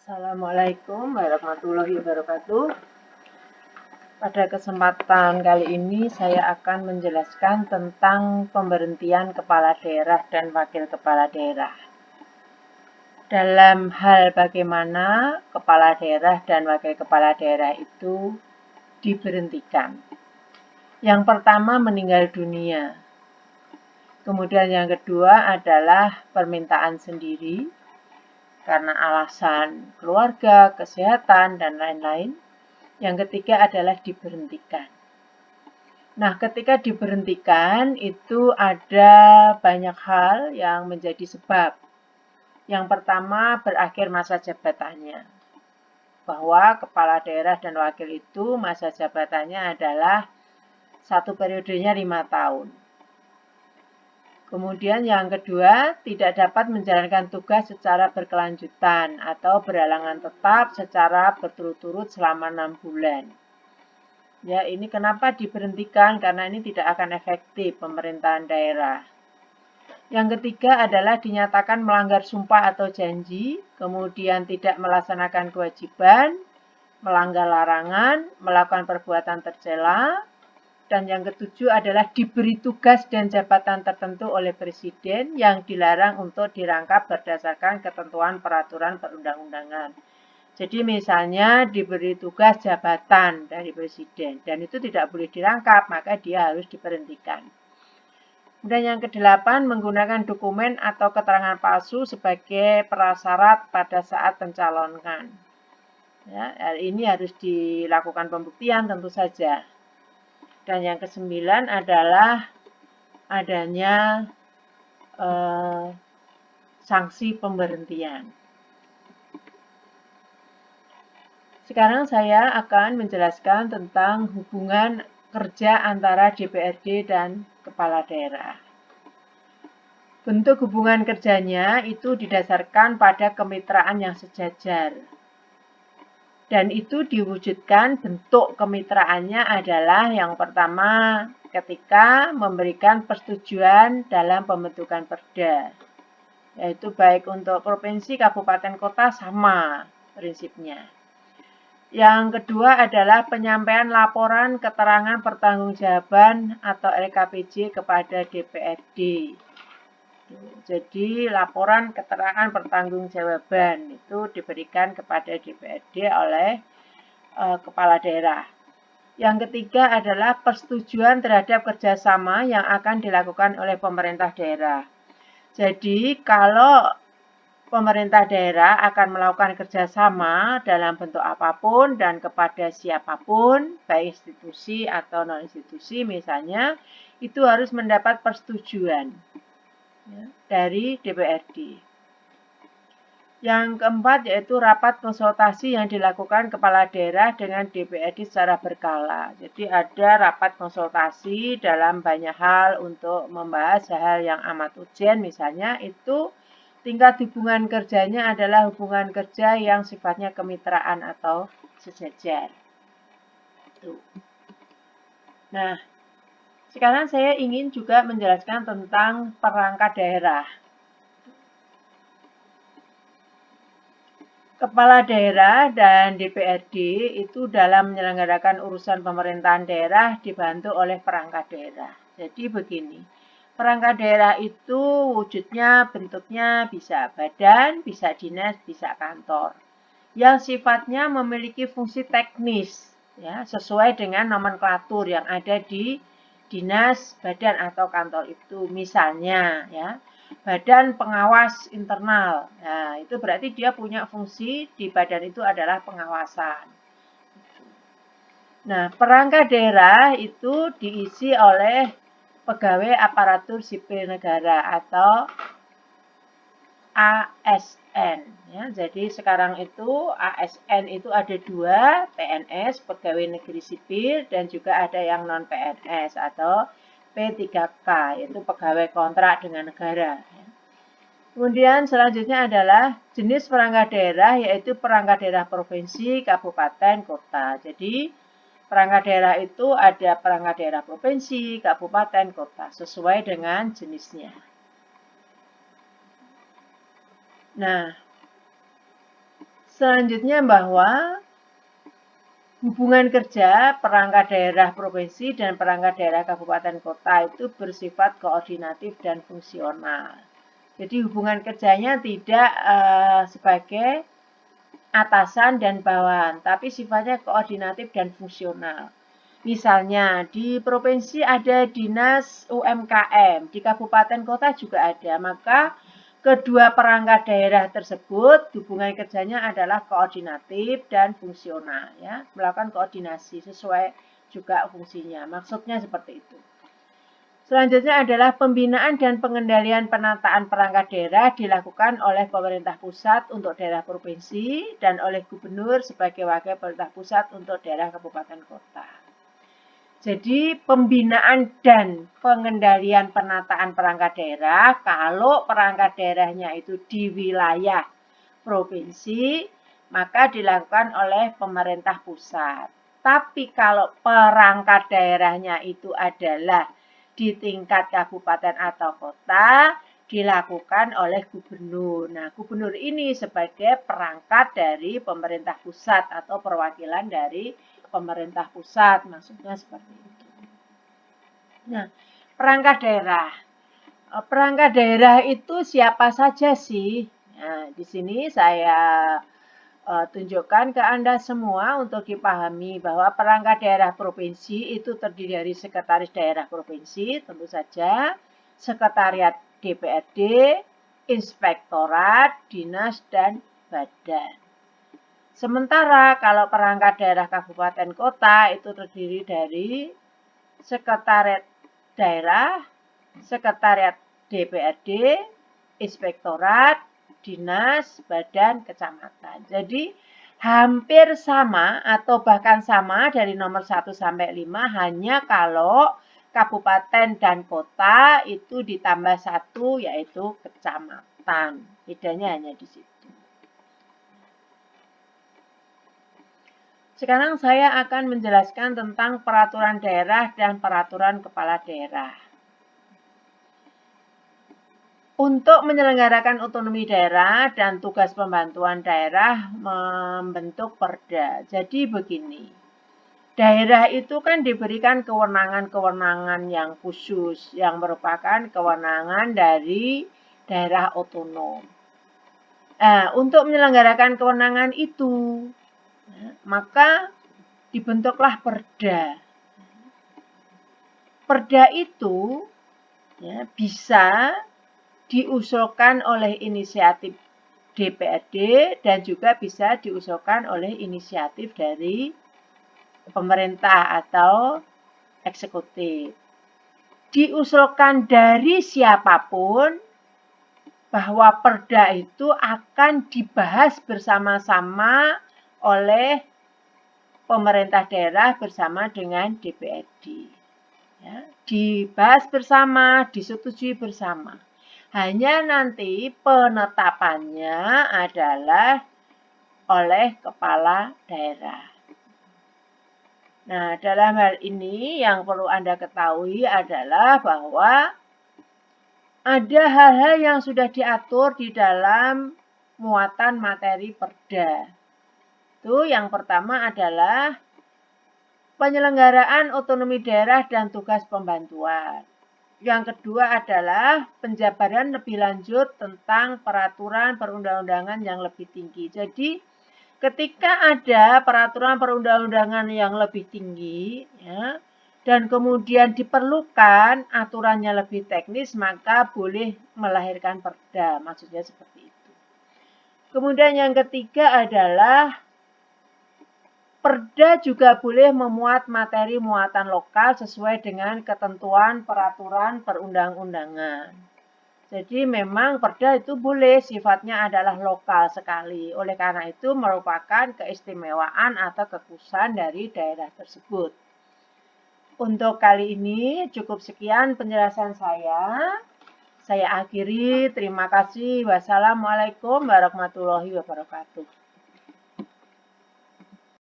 Assalamualaikum warahmatullahi wabarakatuh. Pada kesempatan kali ini saya akan menjelaskan tentang pemberhentian kepala daerah dan wakil kepala daerah. Dalam hal bagaimana kepala daerah dan wakil kepala daerah itu diberhentikan. Yang pertama meninggal dunia. Kemudian yang kedua adalah permintaan sendiri karena alasan keluarga, kesehatan, dan lain-lain. Yang ketiga adalah diberhentikan. Nah, ketika diberhentikan itu ada banyak hal yang menjadi sebab. Yang pertama, berakhir masa jabatannya. Bahwa kepala daerah dan wakil itu masa jabatannya adalah satu periodenya 5 tahun. Kemudian yang kedua, tidak dapat menjalankan tugas secara berkelanjutan atau berhalangan tetap secara berturut-turut selama 6 bulan. Ya, ini kenapa diberhentikan? Karena ini tidak akan efektif pemerintahan daerah. Yang ketiga adalah dinyatakan melanggar sumpah atau janji, kemudian tidak melaksanakan kewajiban, melanggar larangan, melakukan perbuatan tercela. Dan yang ketujuh adalah diberi tugas dan jabatan tertentu oleh presiden yang dilarang untuk dirangkap berdasarkan ketentuan peraturan perundang-undangan. Jadi misalnya diberi tugas jabatan dari presiden dan itu tidak boleh dirangkap, maka dia harus diberhentikan. Kemudian yang kedelapan, menggunakan dokumen atau keterangan palsu sebagai prasyarat pada saat pencalonan. Ya, ini harus dilakukan pembuktian tentu saja. Dan yang kesembilan adalah adanya sanksi pemberhentian. Sekarang saya akan menjelaskan tentang hubungan kerja antara DPRD dan kepala daerah. Bentuk hubungan kerjanya itu didasarkan pada kemitraan yang sejajar. Dan itu diwujudkan bentuk kemitraannya adalah yang pertama ketika memberikan persetujuan dalam pembentukan perda. Yaitu baik untuk provinsi, kabupaten, kota sama prinsipnya. Yang kedua adalah penyampaian laporan keterangan pertanggungjawaban atau LKPJ kepada DPRD. Jadi laporan keterangan pertanggungjawaban itu diberikan kepada DPRD oleh kepala daerah. Yang ketiga adalah persetujuan terhadap kerjasama yang akan dilakukan oleh pemerintah daerah. Jadi kalau pemerintah daerah akan melakukan kerjasama dalam bentuk apapun dan kepada siapapun, baik institusi atau non-institusi misalnya, itu harus mendapat persetujuan dari DPRD. Yang keempat yaitu rapat konsultasi yang dilakukan kepala daerah dengan DPRD secara berkala. Jadi ada rapat konsultasi dalam banyak hal untuk membahas hal yang amat urgent, misalnya itu tingkat hubungan kerjanya adalah hubungan kerja yang sifatnya kemitraan atau sejajar. Nah, sekarang saya ingin juga menjelaskan tentang perangkat daerah. Kepala daerah dan DPRD itu dalam menyelenggarakan urusan pemerintahan daerah dibantu oleh perangkat daerah. Jadi begini, perangkat daerah itu wujudnya, bentuknya bisa badan, bisa dinas, bisa kantor. Yang sifatnya memiliki fungsi teknis, ya, sesuai dengan nomenklatur yang ada di dinas, badan atau kantor itu. Misalnya, ya, badan pengawas internal. Nah, itu berarti dia punya fungsi di badan itu adalah pengawasan. Nah, perangkat daerah itu diisi oleh pegawai aparatur sipil negara atau ASN. Ya, jadi sekarang itu ASN itu ada dua, PNS, pegawai negeri sipil, dan juga ada yang non-PNS atau P3K, yaitu pegawai kontrak dengan negara. Kemudian selanjutnya adalah jenis perangkat daerah, yaitu perangkat daerah provinsi, kabupaten, kota. Jadi perangkat daerah itu ada perangkat daerah provinsi, kabupaten, kota, sesuai dengan jenisnya. Nah, Selanjutnya bahwa hubungan kerja perangkat daerah provinsi dan perangkat daerah kabupaten kota itu bersifat koordinatif dan fungsional. Jadi hubungan kerjanya tidak sebagai atasan dan bawahan, tapi sifatnya koordinatif dan fungsional. Misalnya di provinsi ada dinas UMKM, di kabupaten kota juga ada, maka kedua perangkat daerah tersebut hubungan kerjanya adalah koordinatif dan fungsional, ya, melakukan koordinasi sesuai juga fungsinya. Maksudnya seperti itu. Selanjutnya adalah pembinaan dan pengendalian penataan perangkat daerah dilakukan oleh pemerintah pusat untuk daerah provinsi dan oleh gubernur sebagai wakil pemerintah pusat untuk daerah kabupaten kota. Jadi pembinaan dan pengendalian penataan perangkat daerah, kalau perangkat daerahnya itu di wilayah provinsi, maka dilakukan oleh pemerintah pusat. Tapi kalau perangkat daerahnya itu adalah di tingkat kabupaten atau kota, dilakukan oleh gubernur. Nah, gubernur ini sebagai perangkat dari pemerintah pusat atau perwakilan dari pemerintah pusat, maksudnya seperti itu. Nah, perangkat daerah. Perangkat daerah itu siapa saja sih? Nah, di sini saya tunjukkan ke Anda semua untuk dipahami bahwa perangkat daerah provinsi itu terdiri dari sekretaris daerah provinsi, tentu saja, sekretariat DPRD, inspektorat, dinas, dan badan. Sementara kalau perangkat daerah kabupaten kota itu terdiri dari sekretariat daerah, sekretariat DPRD, inspektorat, dinas, badan, kecamatan. Jadi hampir sama atau bahkan sama dari nomor 1 sampai 5 hanya kalau kabupaten dan kota itu ditambah 1 yaitu kecamatan. Bedanya hanya di situ. Sekarang saya akan menjelaskan tentang peraturan daerah dan peraturan kepala daerah. Untuk menyelenggarakan otonomi daerah dan tugas pembantuan daerah membentuk perda. Jadi begini, daerah itu kan diberikan kewenangan-kewenangan yang khusus yang merupakan kewenangan dari daerah otonom. Untuk menyelenggarakan kewenangan itu, maka dibentuklah perda. Perda itu ya, bisa diusulkan oleh inisiatif DPRD dan juga bisa diusulkan oleh inisiatif dari pemerintah atau eksekutif. Diusulkan dari siapapun bahwa perda itu akan dibahas bersama-sama oleh pemerintah daerah bersama dengan DPRD. Ya, dibahas bersama, disetujui bersama. Hanya nanti penetapannya adalah oleh kepala daerah. Nah, dalam hal ini yang perlu Anda ketahui adalah bahwa ada hal-hal yang sudah diatur di dalam muatan materi perda. Itu yang pertama adalah penyelenggaraan otonomi daerah dan tugas pembantuan. Yang kedua adalah penjabaran lebih lanjut tentang peraturan perundang-undangan yang lebih tinggi. Jadi, ketika ada peraturan perundang-undangan yang lebih tinggi, ya, dan kemudian diperlukan aturannya lebih teknis, maka boleh melahirkan perda. Maksudnya seperti itu. Kemudian yang ketiga adalah perda juga boleh memuat materi muatan lokal sesuai dengan ketentuan peraturan perundang-undangan. Jadi memang perda itu boleh sifatnya adalah lokal sekali. Oleh karena itu merupakan keistimewaan atau kekhususan dari daerah tersebut. Untuk kali ini cukup sekian penjelasan saya. Saya akhiri. Terima kasih. Wassalamualaikum warahmatullahi wabarakatuh.